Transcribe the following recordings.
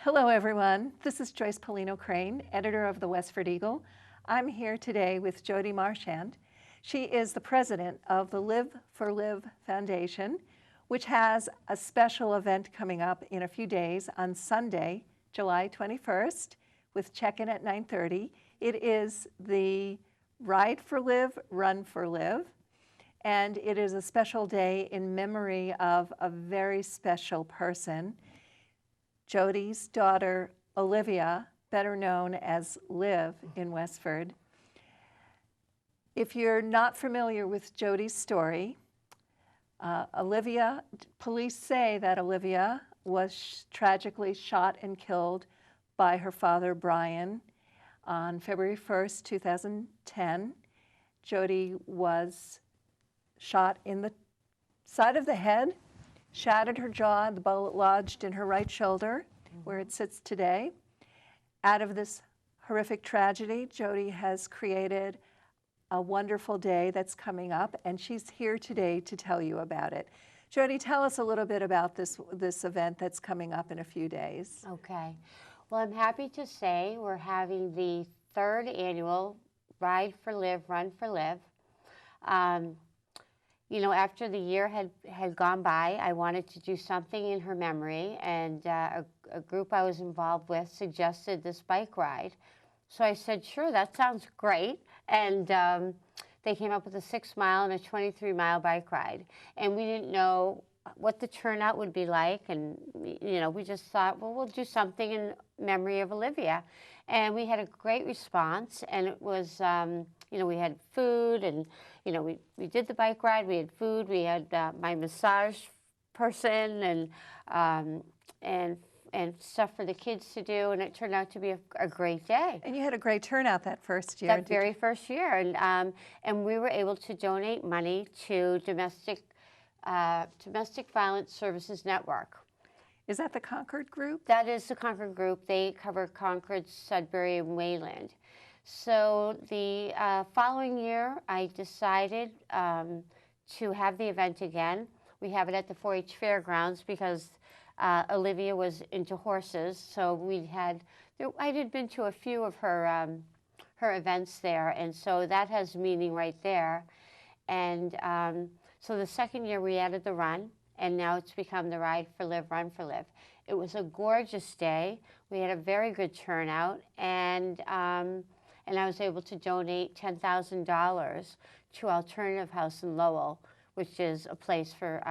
Hello, everyone. This is Joyce Pellino Crane, editor of the Westford Eagle. I'm here today with Jody Marchand. She is the president of the Live for Live Foundation, which has a special event coming up in a few days on Sunday, July 21st, with check-in at 9:30. It is the Ride for Live, Run for Live, and it is a special day in memory of a very special person, Jody's daughter, Olivia, better known as Liv in Westford. If you're not familiar with Jody's story, police say that Olivia was tragically shot and killed by her father, Brian, on February 1st, 2010. Jody was shot in the side of the head, shattered her jaw, the bullet lodged in her right shoulder, where it sits today. Out of this horrific tragedy, Jody has created a wonderful day that's coming up, and she's here today to tell you about it. Jody, tell us a little bit about this event that's coming up in a few days. Okay. Well, I'm happy to say we're having the 3rd annual Ride for Live, Run for Live. You know, after the year had gone by, I wanted to do something in her memory, and a group I was involved with suggested this bike ride. So I said, sure, that sounds great. And they came up with a 6-mile and a 23-mile bike ride. And we didn't know what the turnout would be like. And, you know, we just thought, well, we'll do something in memory of Olivia. And we had a great response. And it was, you know, we had food and, you know, we did the bike ride. We had food. We had my massage person and stuff for the kids to do, and it turned out to be a great day. And you had a great turnout that first year. That very first year, and we were able to donate money to Domestic Violence Services Network. Is that the Concord group? That is the Concord group. They cover Concord, Sudbury, and Wayland. So the following year, I decided to have the event again. We have it at the 4-H Fairgrounds because Olivia was into horses, so I had been to a few of her events there, and so that has meaning right there. And so the second year we added the run, and now it's become the Ride for Live, Run for Live. It was a gorgeous day. We had a very good turnout, and I was able to donate $10,000 to Alternative House in Lowell, which is a place for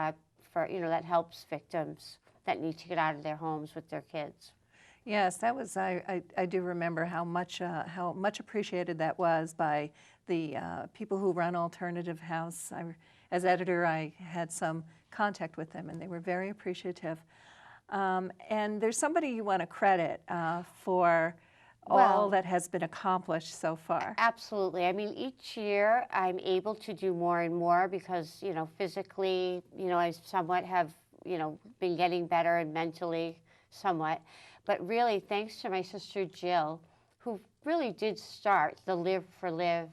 you know, that helps victims that need to get out of their homes with their kids. Yes, that was. I do remember how much appreciated that was by the people who run Alternative House. As editor, I had some contact with them, and they were very appreciative. And there's somebody you want to credit for all that has been accomplished so far. Absolutely. I mean, each year I'm able to do more and more because, you know, physically, you know, I somewhat have, you know, been getting better, and mentally somewhat. But really, thanks to my sister Jill, who really did start the Live for Live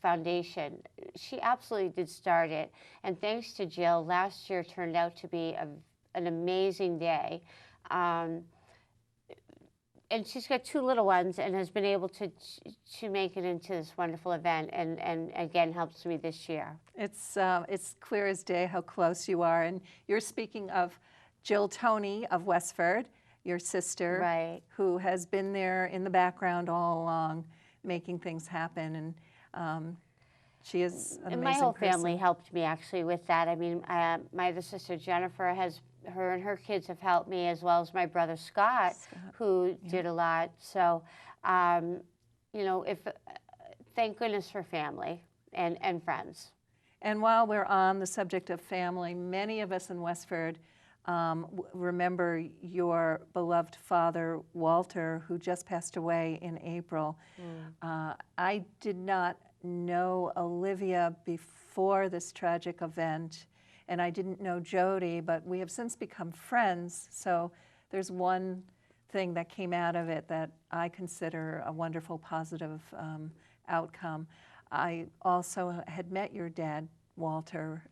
Foundation. She absolutely did start it. And thanks to Jill, last year turned out to be an amazing day. And she's got 2 little ones and has been able to make it into this wonderful event, and again helps me this year. It's clear as day how close you are, and you're speaking of Jill Toney of Westford, your sister, right, who has been there in the background all along, making things happen, and she is an amazing And my whole person. family helped me actually with that. I mean, my other sister Jennifer her and her kids have helped me, as well as my brother Scott, who did a lot. So, you know, thank goodness for family and friends. And while we're on the subject of family, many of us in Westford remember your beloved father, Walter, who just passed away in April. I did not know Olivia before this tragic event, and I didn't know Jody, but we have since become friends. So there's one thing that came out of it that I consider a wonderful, positive outcome. I also had met your dad, Walter,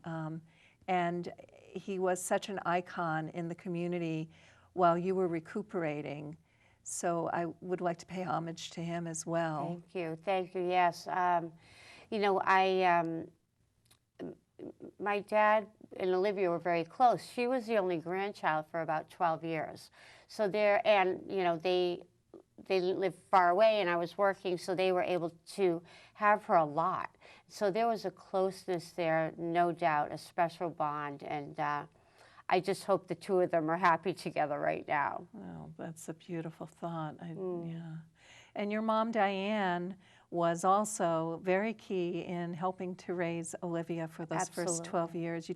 and he was such an icon in the community while you were recuperating. So I would like to pay homage to him as well. Thank you. Thank you. Yes. You know, my dad and Olivia were very close. She was the only grandchild for about 12 years. So you know, they lived far away and I was working, so they were able to have her a lot. So there was a closeness there, no doubt, a special bond. And I just hope the two of them are happy together right now. Oh, that's a beautiful thought. Yeah. And your mom, Diane, was also very key in helping to raise Olivia for those first 12 years. You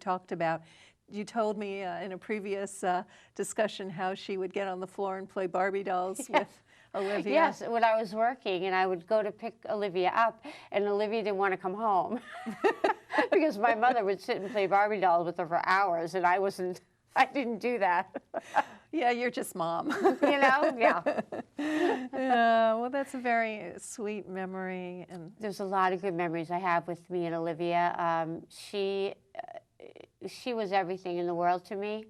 told me in a previous discussion how she would get on the floor and play Barbie dolls with Olivia. Yes, when I was working and I would go to pick Olivia up and Olivia didn't want to come home because my mother would sit and play Barbie dolls with her for hours and I didn't do that. Yeah, you're just mom. You know, yeah. Well, that's a very sweet memory. And there's a lot of good memories I have with me and Olivia. She was everything in the world to me.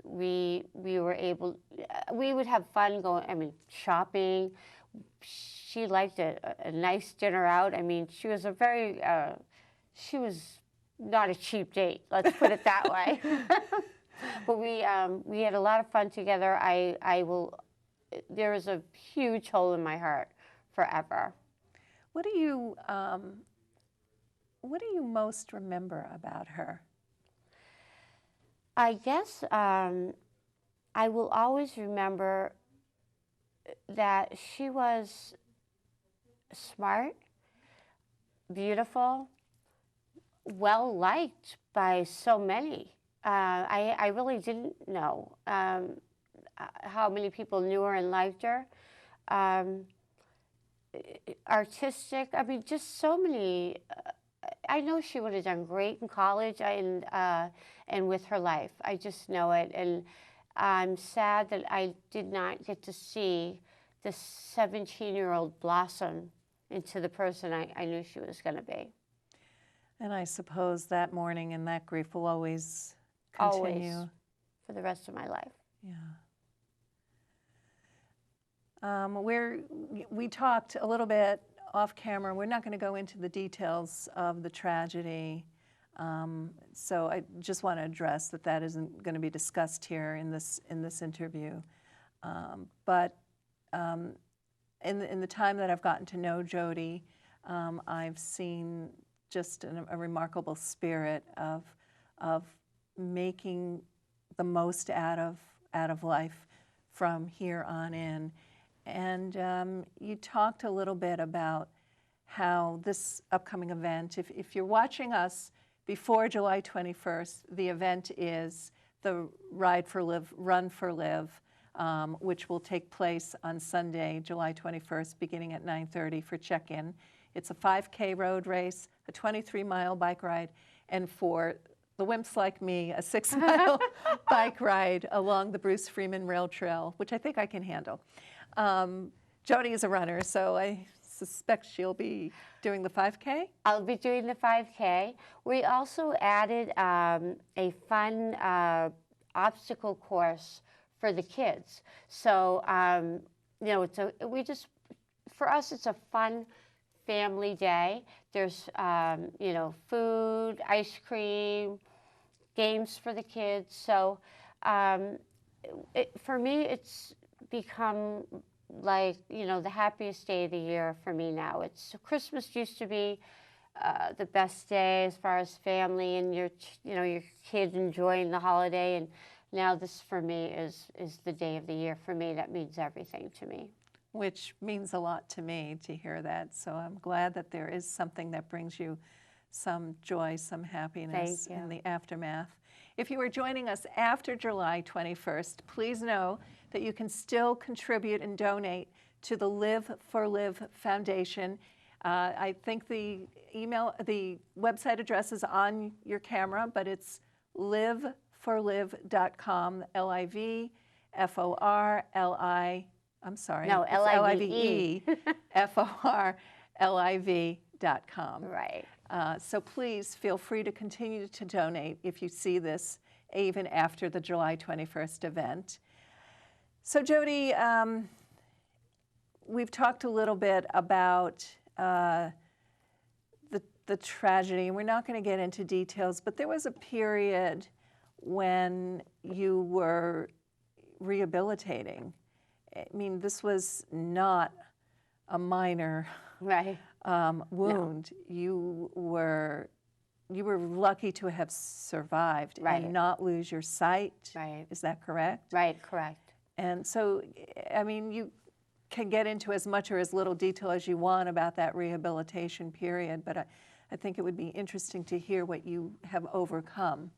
We would have fun shopping. She liked a nice dinner out. I mean, she was she was not a cheap date, let's put it that way. But we had a lot of fun together. There is a huge hole in my heart forever. What do you most remember about her? I guess I will always remember that she was smart, beautiful, well-liked by so many. I really didn't know how many people knew her and liked her. Artistic, I mean, just so many. I know she would have done great in college and with her life. I just know it. And I'm sad that I did not get to see this 17-year-old blossom into the person I knew she was going to be. And I suppose that mourning and that grief will always continue. Always, for the rest of my life. Yeah. We talked a little bit off camera. We're not going to go into the details of the tragedy. So I just want to address that isn't going to be discussed here in this interview. But in the time that I've gotten to know Jody, I've seen just a remarkable spirit of making the most out of life from here on in. And you talked a little bit about how this upcoming event, if you're watching us before July 21st, the event is the Ride for Live, Run for Live, which will take place on Sunday, July 21st, beginning at 9:30 for check-in. It's a 5K road race, a 23-mile bike ride, and for the wimps like me, a 6-mile bike ride along the Bruce Freeman Rail Trail, which I think I can handle. Jody is a runner, so I suspect she'll be doing the 5K? I'll be doing the 5K. We also added a fun obstacle course for the kids. So, you know, for us, it's a fun family day. There's, you know, food, ice cream, games for the kids. So, for me, it's become like, you know, the happiest day of the year for me now. Christmas used to be the best day as far as family and your kids enjoying the holiday, and now this for me is the day of the year for me. That means everything to me. Which means a lot to me to hear that. So I'm glad that there is something that brings you some joy, some happiness in the aftermath. If you are joining us after July 21st, please know that you can still contribute and donate to the Live for Live Foundation. I think the website address is on your camera, but it's liveforlive.com, Live, F-O-R-L-I-V-E, F-O-R-L-I-V.com. Right. So please feel free to continue to donate if you see this even after the July 21st event. So Jody, we've talked a little bit about the tragedy, and we're not going to get into details, but there was a period when you were rehabilitating. I mean, this was not a minor Right. wound. No. You were lucky to have survived Right. and not lose your sight. Right. Is that correct? Right, correct. And so, I mean, you can get into as much or as little detail as you want about that rehabilitation period, but I think it would be interesting to hear what you have overcome.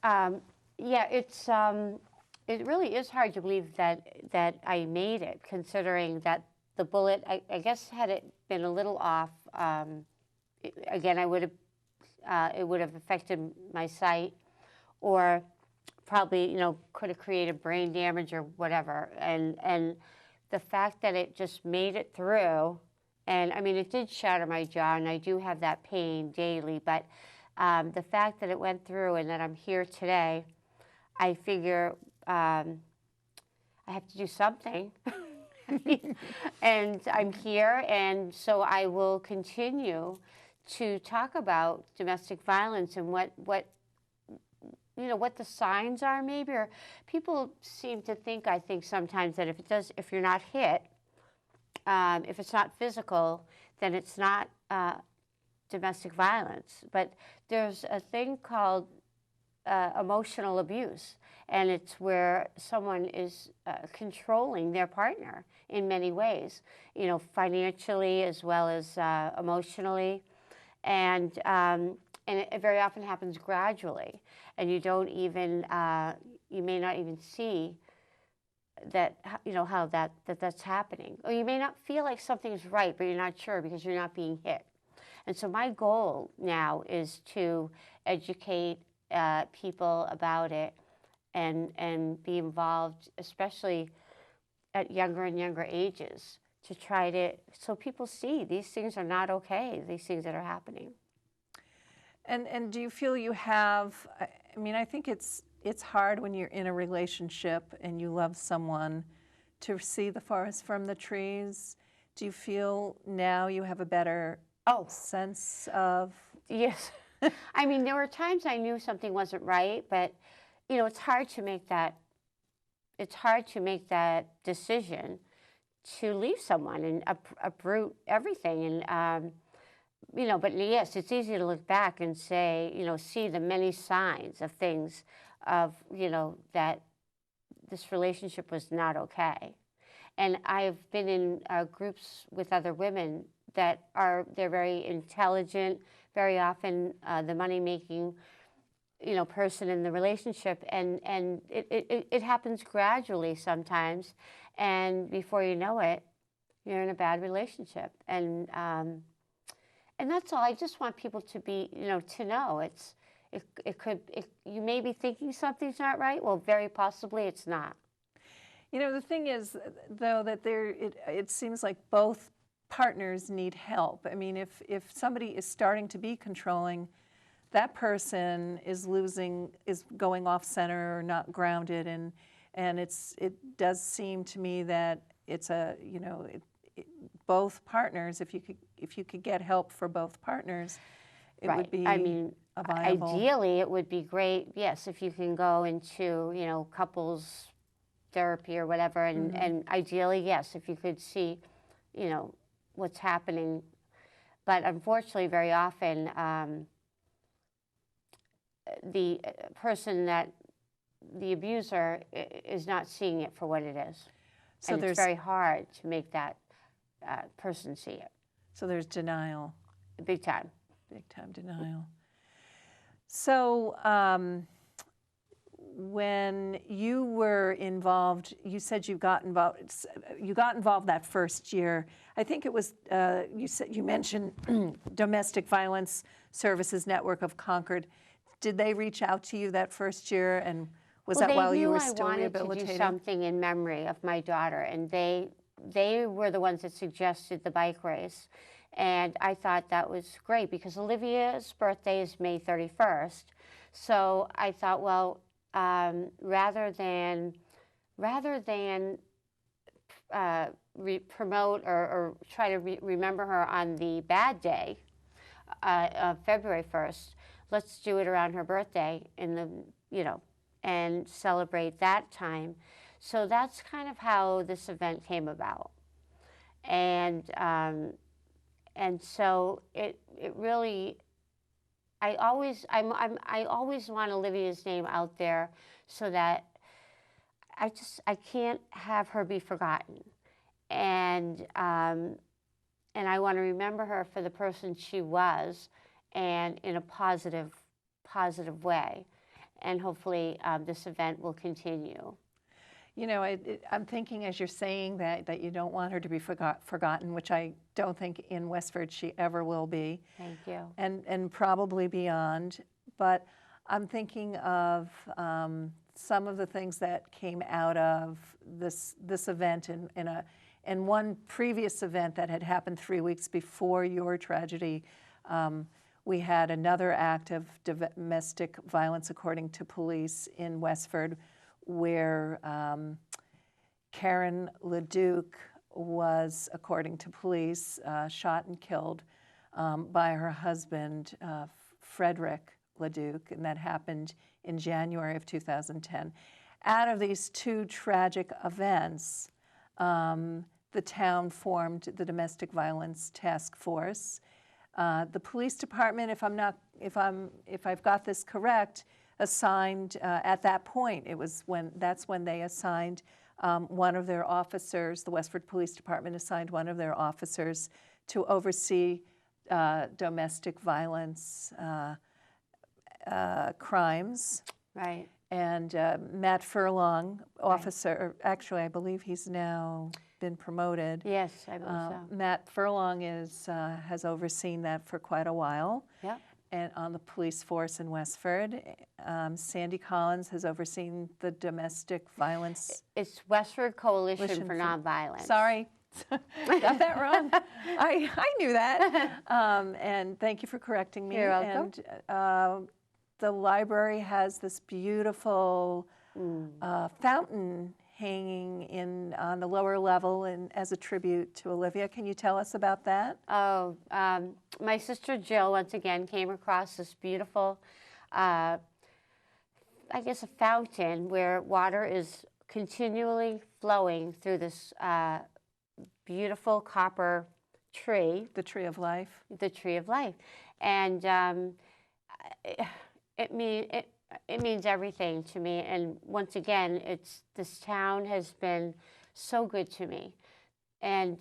Yeah, it really is hard to believe that I made it, considering that the bullet, I guess, had it been a little off, again, it would have affected my sight, or probably, could have created brain damage or whatever. And the fact that it just made it through, and I mean, it did shatter my jaw, and I do have that pain daily, but the fact that it went through and that I'm here today, I figure I have to do something. And I'm here, and so I will continue to talk about domestic violence and what the signs are, maybe. Or people seem to think, I think sometimes, that if you're not hit, if it's not physical, then it's not domestic violence. But there's a thing called emotional abuse, and it's where someone is controlling their partner in many ways, financially as well as emotionally, and it very often happens gradually, and you don't even you may not even see that how that's happening, or you may not feel like something's right, but you're not sure because you're not being hit. And so my goal now is to educate people about it and be involved, especially at younger and younger ages, to try to, so people see these things are not okay, these things that are happening. And do you feel you have, I mean, I think it's hard when you're in a relationship and you love someone to see the forest from the trees. Do you feel now you have a better sense of? Yes. I mean, there were times I knew something wasn't right, but it's hard to make that decision to leave someone and uproot everything. And but yes, it's easy to look back and say, see the many signs of things of that this relationship was not okay. And I've been in groups with other women that they're very intelligent, very often the money-making person in the relationship, and it happens gradually sometimes, and before you know it, you're in a bad relationship. And that's all. I just want people to be, to know you may be thinking something's not right. Well, very possibly it's not. The thing is, though, that it seems like both partners need help. I mean, if somebody is starting to be controlling, that person is going off center or not grounded, and it does seem to me that it's both partners. If you could get help for both partners, it right. would be. I mean, a viable. Ideally, it would be great. Yes, if you can go into couples therapy or whatever, and ideally, yes, if you could see, what's happening. But unfortunately, very often, the person the abuser is not seeing it for what it is. So it's very hard to make that person see it. So there's denial. Big time. Big time denial. So when you were involved, you said you got involved that first year. I think it was, you mentioned Domestic Violence Services Network of Concord. Did they reach out to you that first year, and was that while you were still rehabilitating? I wanted to do something in memory of my daughter, and they were the ones that suggested the bike race. And I thought that was great because Olivia's birthday is May 31st. So I thought, well, rather than promote or try to remember her on the bad day of February 1st, let's do it around her birthday in the, and celebrate that time. So that's kind of how this event came about. And so it really, I always want Olivia's name out there so that I can't have her be forgotten. And I want to remember her for the person she was, and in a positive way. And hopefully this event will continue. You know, I'm thinking as you're saying that you don't want her to be forgotten, which I don't think in Westford she ever will be. Thank you. And probably beyond. But I'm thinking of some of the things that came out of this event and one previous event that had happened 3 weeks before your tragedy. We had another act of domestic violence, according to police in Westford, where Karen LeDuc was, according to police, shot and killed by her husband, Frederick LeDuc, and that happened in January of 2010. Out of these two tragic events, the town formed the Domestic Violence Task Force. The police department, if I've got this correct, assigned at that point. That's when they assigned one of their officers. The Westford Police Department assigned one of their officers to oversee domestic violence crimes. Right. And Matt Furlong, officer, actually I believe he's now been promoted. Yes, I believe so. Matt Furlong has overseen that for quite a while. Yep. And on the police force in Westford. Sandy Collins has overseen the domestic violence. It's Westford Coalition for Nonviolence. Sorry, got that wrong. I knew that. And thank you for correcting me. You're welcome. And the library has this beautiful fountain hanging on the lower level and as a tribute to Olivia. Can you tell us about that? Oh, my sister Jill, once again, came across this beautiful, I guess, a fountain where water is continually flowing through this beautiful copper tree. The Tree of Life. The Tree of Life. And it means everything to me. And once again, this town has been so good to me. And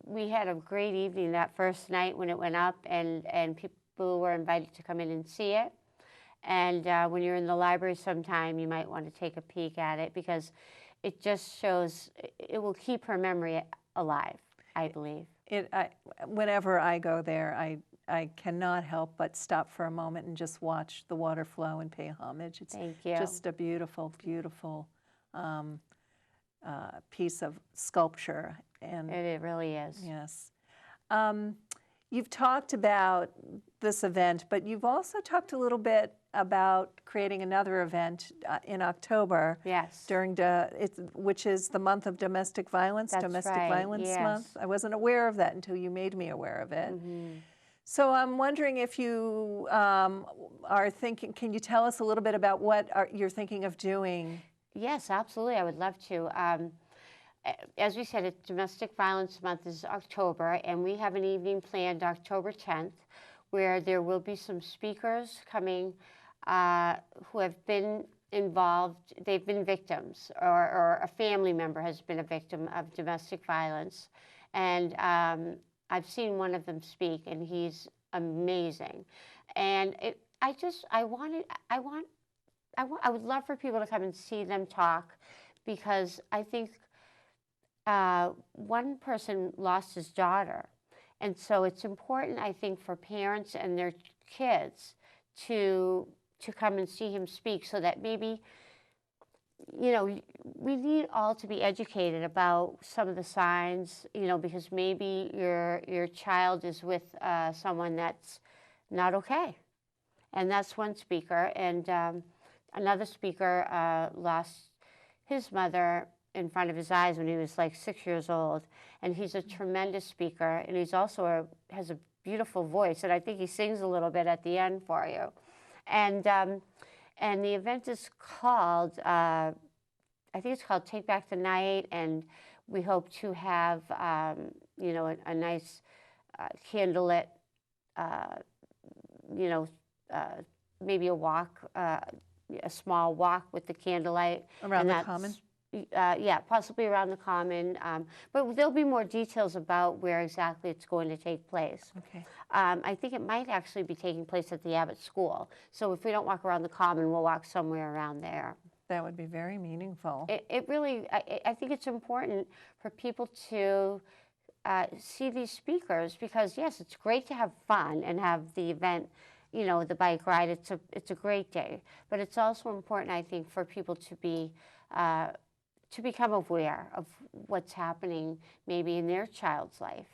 we had a great evening that first night when it went up, and people were invited to come in and see it. And when you're in the library sometime, you might want to take a peek at it because it just shows, it will keep her memory alive, I believe. Whenever I go there, I cannot help but stop for a moment and just watch the water flow and pay homage. It's Thank you. Just a beautiful, beautiful piece of sculpture. And it really is. Yes. You've talked about this event, but you've also talked a little bit about creating another event in October. Yes. Which is the month of domestic violence. That's Domestic right. Violence Yes. Month. I wasn't aware of that until you made me aware of it. Mm-hmm. So I'm wondering if you are thinking. Can you tell us a little bit about what you're thinking of doing? Yes, absolutely. I would love to. As we said, Domestic Violence Month is October, and we have an evening planned October 10th where there will be some speakers coming who have been involved, they've been victims, or a family member has been a victim of domestic violence. And I've seen one of them speak, and he's amazing. And I would love for people to come and see them talk, because I think one person lost his daughter. And so it's important, I think, for parents and their kids to come and see him speak, so that maybe you know, we need all to be educated about some of the signs, you know, because maybe your child is with someone that's not okay. And that's one speaker. And another speaker lost his mother in front of his eyes when he was like 6 years old. And he's a tremendous speaker. And he's also has a beautiful voice. And I think he sings a little bit at the end for you. And the event is called, I think it's called Take Back the Night. And we hope to have, you know, a nice candlelit, you know, maybe a walk, a small walk with the candlelight. Around the common? Yeah, possibly around the common. But there'll be more details about where exactly it's going to take place. Okay. I think it might actually be taking place at the Abbott School. So if we don't walk around the common, we'll walk somewhere around there. That would be very meaningful. It really, I think it's important for people to see these speakers because, yes, it's great to have fun and have the event, you know, the bike ride. It's a great day. But it's also important, I think, for people to become aware of what's happening maybe in their child's life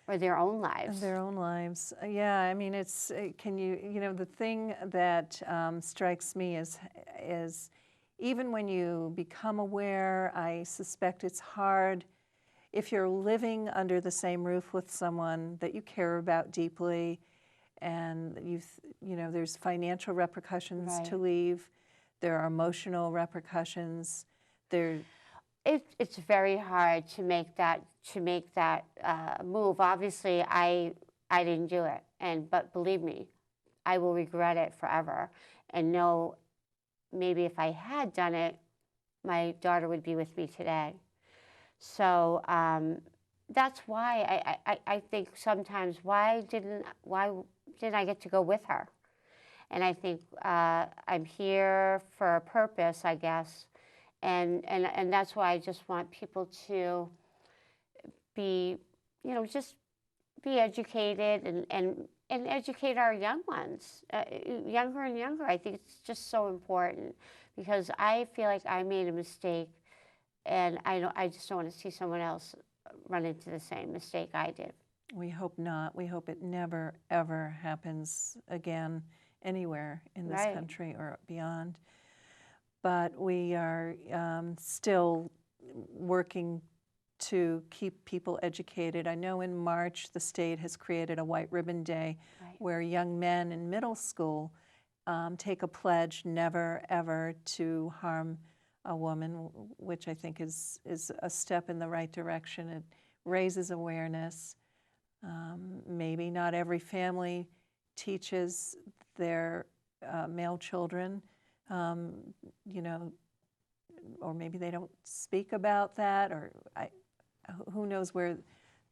or their own lives. Their own lives. Yeah, I mean, it's, you know, the thing that strikes me is even when you become aware, I suspect it's hard if you're living under the same roof with someone that you care about deeply, and you know, there's financial repercussions Right. to leave, there are emotional repercussions. It's very hard to make that move. Obviously, I didn't do it, but believe me, I will regret it forever. And know maybe if I had done it, my daughter would be with me today. So that's why I think sometimes why didn't I get to go with her? And I think I'm here for a purpose, I guess. And that's why I just want people to be, you know, just be educated and educate our young ones, younger and younger. I think it's just so important because I feel like I made a mistake, and I just don't want to see someone else run into the same mistake I did. We hope not. We hope it never, ever happens again anywhere in this Right. country or beyond. But we are still working to keep people educated. I know in March the state has created a White Ribbon Day Right. where young men in middle school take a pledge never, ever to harm a woman, which I think is a step in the right direction. It raises awareness. Maybe not every family teaches their male children, you know, or maybe they don't speak about that, or who knows where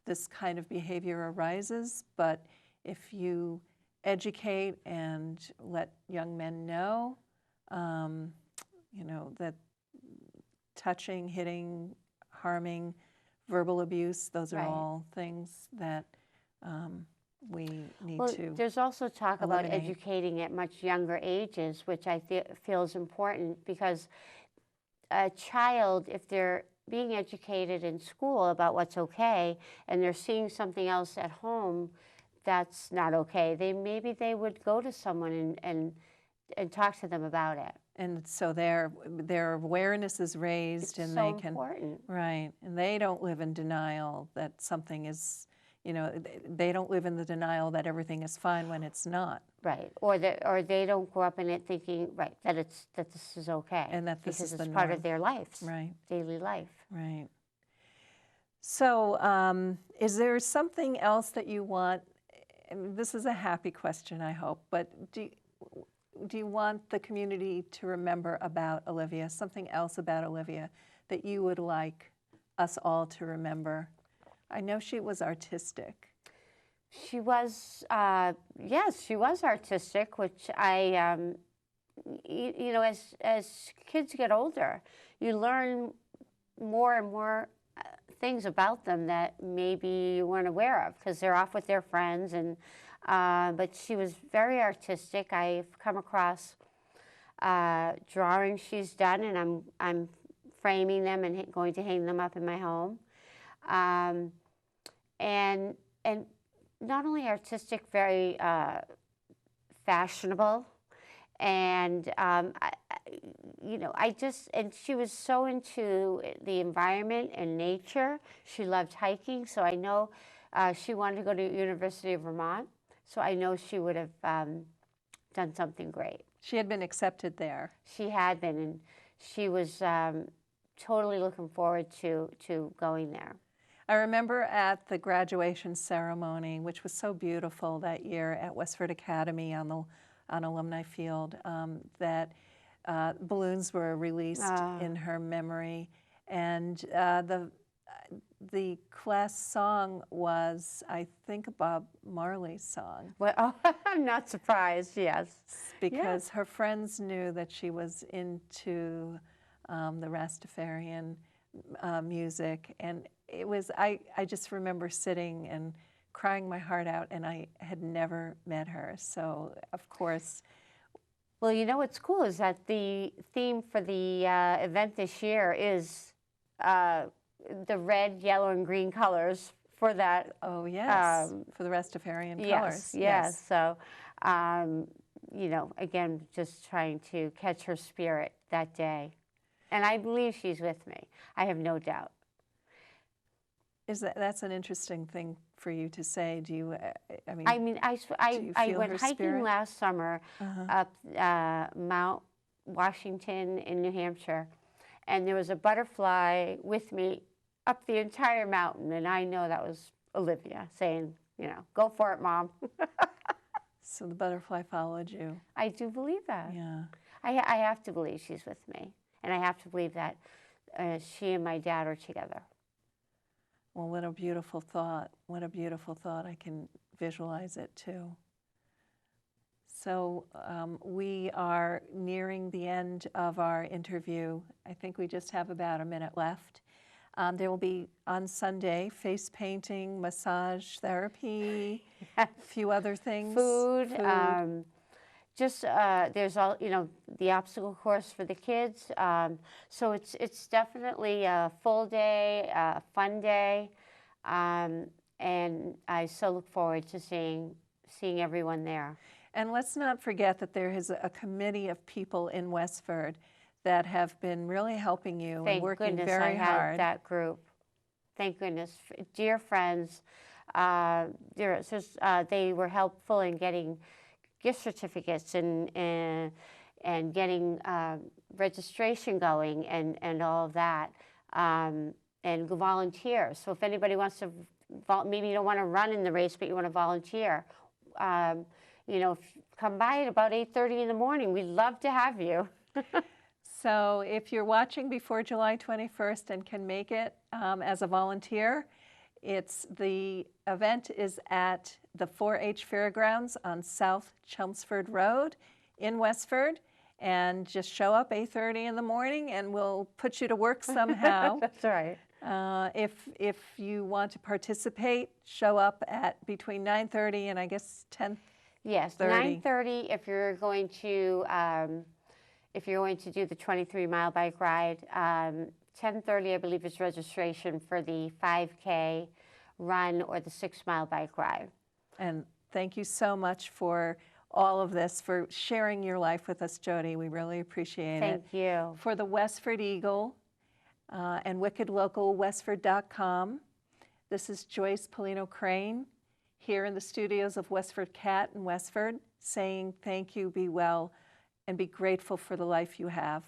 this kind of behavior arises. But if you educate and let young men know, you know, that touching, hitting, harming, verbal abuse, those are Right. all things that we need Well, to there's also talk about eliminate. educating at much younger ages, which I feel is important because a child, if they're being educated in school about what's okay and they're seeing something else at home that's not okay, maybe they would go to someone and talk to them about it. And so their awareness is raised, It's and so they can, important. right, and they don't live in denial that something is, you know, they don't live in the denial that everything is fine when it's not. Right, or they don't grow up in it thinking, right, that this is okay, And that this because is it's the part norm. of their lives, Right, daily life. right. So is there something else that you want, and this is a happy question, I hope, but do you want the community to remember about Olivia, something else about Olivia that you would like us all to remember? I know she was artistic. She was, yes, she was artistic, which you know, as kids get older, you learn more and more things about them that maybe you weren't aware of because they're off with their friends. And but she was very artistic. I've come across drawings she's done, and I'm framing them and going to hang them up in my home. And not only artistic, very fashionable, and and she was so into the environment and nature. She loved hiking, so I know she wanted to go to University of Vermont, so I know she would have done something great. She had been accepted there. She had been, and she was totally looking forward to going there. I remember at the graduation ceremony, which was so beautiful that year at Westford Academy on Alumni Field, that balloons were released in her memory, and the class song was, I think, a Bob Marley song. Well, I'm not surprised. Yes, because her friends knew that she was into the Rastafarian music, and it was. I just remember sitting and crying my heart out, and I had never met her, so of course. Well, you know what's cool is that the theme for the event this year is the red, yellow, and green colors for that. Oh, yes, for the Rastafarian colors. Yes. So, again, just trying to catch her spirit that day. And I believe she's with me. I have no doubt. That's an interesting thing for you to say. Do you, I went hiking last summer up Mount Washington in New Hampshire, and there was a butterfly with me up the entire mountain, and I know that was Olivia saying, go for it, Mom. So the butterfly followed you. I do believe that. Yeah. I have to believe she's with me, and I have to believe that she and my dad are together. Well, what a beautiful thought. What a beautiful thought. I can visualize it too. So we are nearing the end of our interview. I think we just have about a minute left. There will be on Sunday face painting, massage therapy, a few other things. Food. There's all the obstacle course for the kids. So it's definitely a full day, a fun day, and I so look forward to seeing everyone there. And let's not forget that there is a committee of people in Westford that have been really helping you and working very hard. Thank goodness I had that group. Thank goodness, dear friends. They were helpful in getting gift certificates and getting registration going and all of that, and volunteers. So if anybody wants to, maybe you don't want to run in the race, but you want to volunteer, come by at about 8:30 in the morning. We'd love to have you. So if you're watching before July 21st and can make it as a volunteer, the event is at the 4-H Fairgrounds on South Chelmsford Road in Westford, and just show up 8:30 in the morning and we'll put you to work somehow. That's right. If you want to participate, show up at between 9:30 and I guess 10:30. Yes, 9:30 if you're going to do the 23-mile bike ride. 10:30, I believe, is registration for the 5K run or the 6-mile bike ride. And thank you so much for all of this, for sharing your life with us, Jody. We really appreciate it. Thank you. For the Westford Eagle and wickedlocalwestford.com, this is Joyce Pellino Crane here in the studios of Westford Cat in Westford, saying thank you, be well, and be grateful for the life you have.